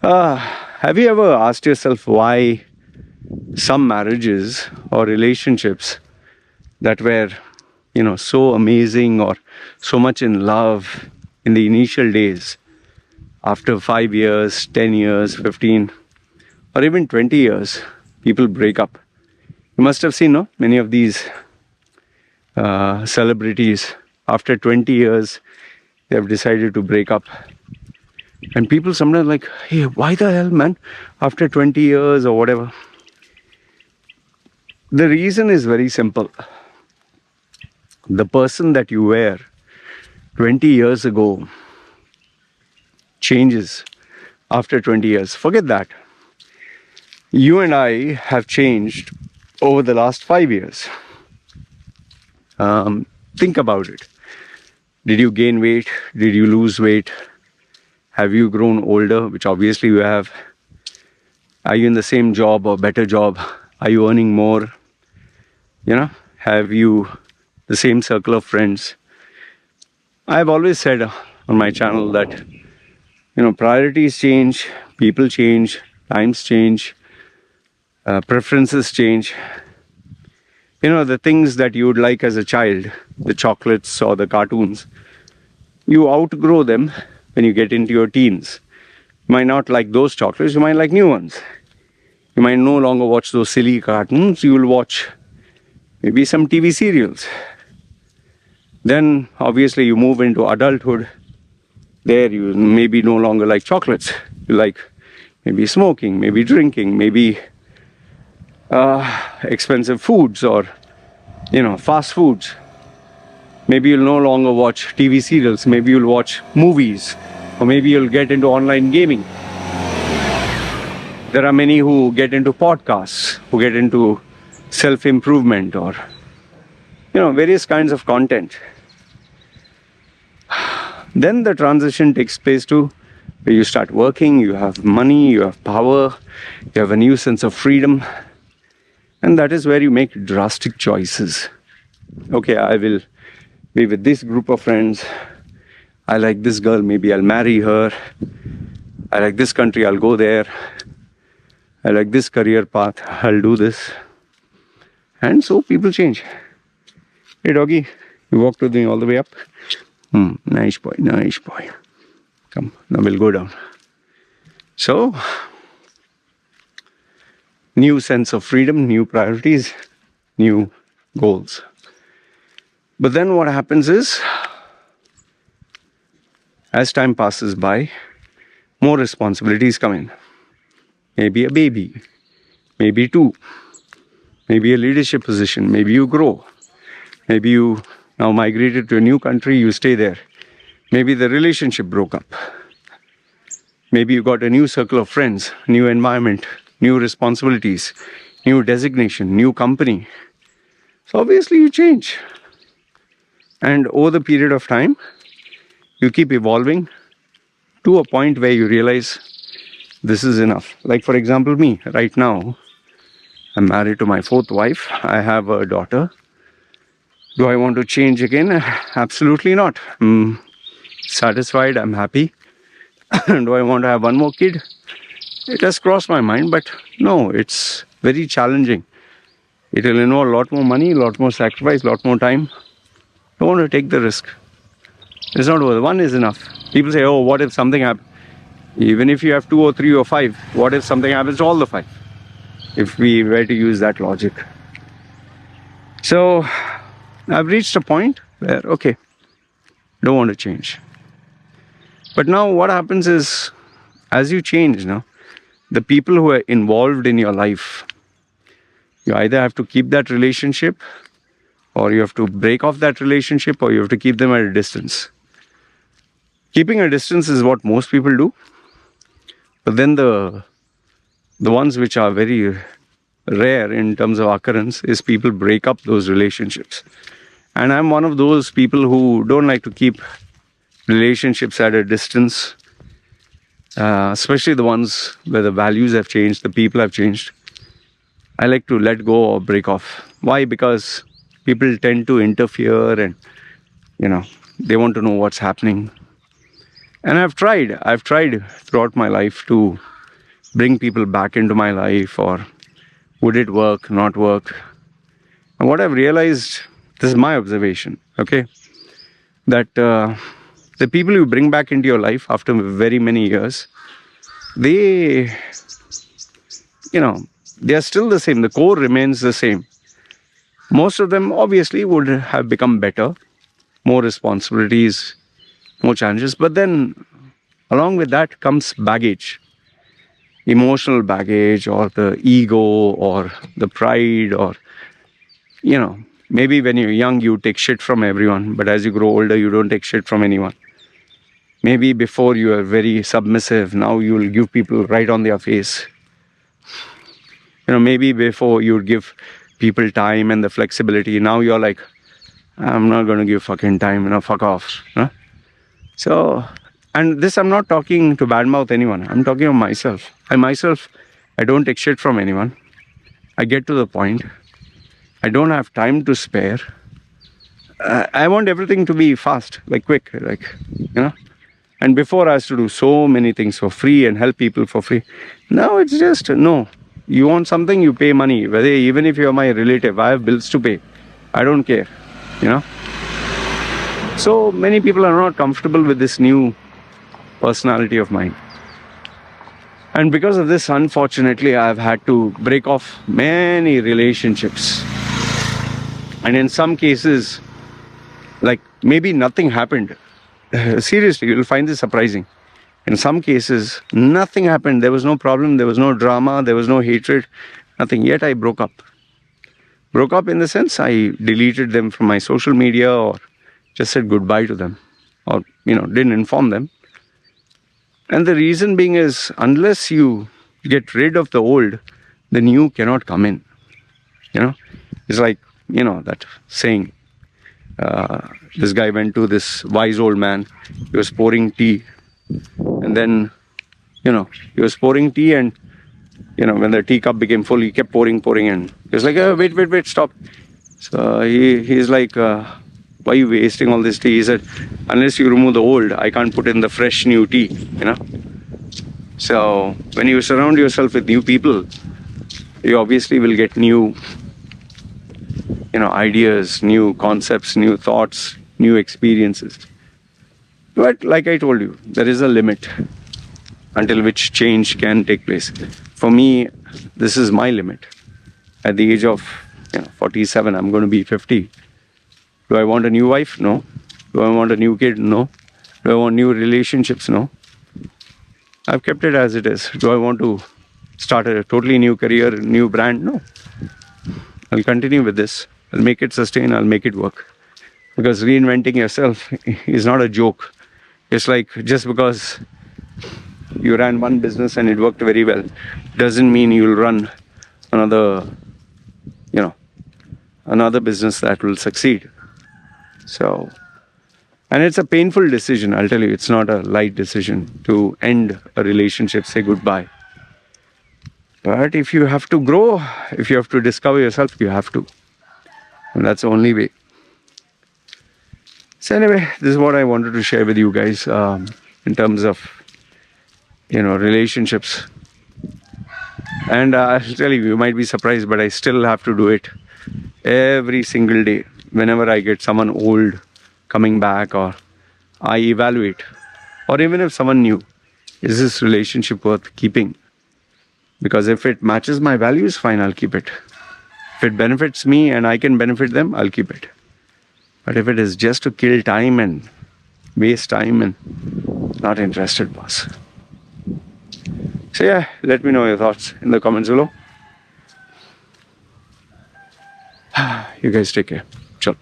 Have you ever asked yourself why some marriages or relationships that were, so amazing or so much in love in the initial days, after 5 years, 10 years, 15, or even 20 years, people break up? You must have seen, no? Many of these celebrities, after 20 years, they have decided to break up. And people sometimes like, hey, why the hell, man? After 20 years or whatever. The reason is very simple. The person that you were 20 years ago changes after 20 years. Forget that. You and I have changed over the last 5 years. Think about it. Did you gain weight? Did you lose weight? Have you grown older? Which obviously you have. Are you in the same job or better job? Are you earning more? Have you the same circle of friends? I've always said on my channel that, priorities change, people change, times change, preferences change. The things that you would like as a child, the chocolates or the cartoons, you outgrow them when you get into your teens. You might not like those chocolates, you might like new ones. You might no longer watch those silly cartoons, you will watch maybe some TV serials. Then obviously you move into adulthood. There you maybe no longer like chocolates. You like maybe smoking, maybe drinking, maybe expensive foods or fast foods. Maybe you'll no longer watch TV serials, maybe you'll watch movies, or maybe you'll get into online gaming. There are many who get into podcasts, who get into self-improvement or various kinds of content. Then the transition takes place to where you start working, you have money, you have power, you have a new sense of freedom. And that is where you make drastic choices. Okay, I will be with this group of friends. I like this girl, maybe I'll marry her. I like this country, I'll go there. I like this career path, I'll do this. And so people change. Hey doggy, you walked with me all the way up. Nice boy, nice boy. Come, now we'll go down. So, new sense of freedom, new priorities, new goals. But then what happens is, as time passes by, more responsibilities come in. Maybe a baby, maybe two, maybe a leadership position, maybe you grow. Maybe you now migrated to a new country, you stay there. Maybe the relationship broke up. Maybe you got a new circle of friends, new environment, new responsibilities, new designation, new company. So obviously you change. And over the period of time, you keep evolving to a point where you realize this is enough. Like for example, me, right now, I'm married to my fourth wife. I have a daughter. Do I want to change again? Absolutely not. I'm satisfied, I'm happy. Do I want to have one more kid? It has crossed my mind, but no, it's very challenging. It will involve a lot more money, a lot more sacrifice, a lot more time. Don't want to take the risk. It's not worth it. One is enough. People say, oh, what if something happens? Even if you have 2 or 3 or 5, what if something happens to all the 5? If we were to use that logic. So, I've reached a point where, okay, don't want to change. But now what happens is, as you change, the people who are involved in your life, you either have to keep that relationship, or you have to break off that relationship, or you have to keep them at a distance. Keeping a distance is what most people do. But then the ones which are very rare in terms of occurrence is people break up those relationships. And I'm one of those people who don't like to keep relationships at a distance, especially the ones where the values have changed, the people have changed. I like to let go or break off. Why? Because people tend to interfere and, they want to know what's happening. And I've tried throughout my life to bring people back into my life, or would it work, not work? And what I've realized, this is my observation, okay, that the people you bring back into your life after very many years, they, they are still the same. The core remains the same. Most of them obviously would have become better, more responsibilities, more challenges. But then along with that comes baggage, emotional baggage, or the ego, or the pride, or, maybe when you're young, you take shit from everyone. But as you grow older, you don't take shit from anyone. Maybe before you are very submissive, now you will give people right on their face. Maybe before you would give people time and the flexibility. Now you're like, I'm not going to give fucking time, fuck off. Huh? So, and this, I'm not talking to badmouth anyone. I'm talking of myself. I don't take shit from anyone. I get to the point. I don't have time to spare. I want everything to be fast, like quick, And before I used to do so many things for free and help people for free. Now it's just, no. You want something, you pay money. Even if you're my relative, I have bills to pay. I don't care, So many people are not comfortable with this new personality of mine. And because of this, unfortunately, I've had to break off many relationships. And in some cases, like maybe nothing happened. Seriously, you'll find this surprising. In some cases, nothing happened. There was no problem, there was no drama, there was no hatred, nothing. Yet I broke up. Broke up in the sense I deleted them from my social media, or just said goodbye to them, or, didn't inform them. And the reason being is, unless you get rid of the old, the new cannot come in. It's like, that saying. This guy went to this wise old man. He was pouring tea. And then, he was pouring tea, and, when the teacup became full, he kept pouring, and he was like, oh, wait, stop. So he's like, why are you wasting all this tea? He said, unless you remove the old, I can't put in the fresh new tea, So when you surround yourself with new people, you obviously will get new, ideas, new concepts, new thoughts, new experiences. But like I told you, there is a limit until which change can take place. For me, this is my limit. At the age of 47, I'm going to be 50. Do I want a new wife? No. Do I want a new kid? No. Do I want new relationships? No. I've kept it as it is. Do I want to start a totally new career, new brand? No. I'll continue with this. I'll make it sustain. I'll make it work. Because reinventing yourself is not a joke. It's like, just because you ran one business and it worked very well, doesn't mean you'll run another business that will succeed. So, and it's a painful decision, I'll tell you. It's not a light decision to end a relationship, say goodbye. But if you have to grow, if you have to discover yourself, you have to. And that's the only way. So anyway, this is what I wanted to share with you guys in terms of, relationships. And I'll tell you, you might be surprised, but I still have to do it every single day. Whenever I get someone old coming back, or I evaluate, or even if someone new, is this relationship worth keeping? Because if it matches my values, fine, I'll keep it. If it benefits me and I can benefit them, I'll keep it. But if it is just to kill time and waste time, and not interested, boss. So yeah, let me know your thoughts in the comments below. You guys take care. Ciao.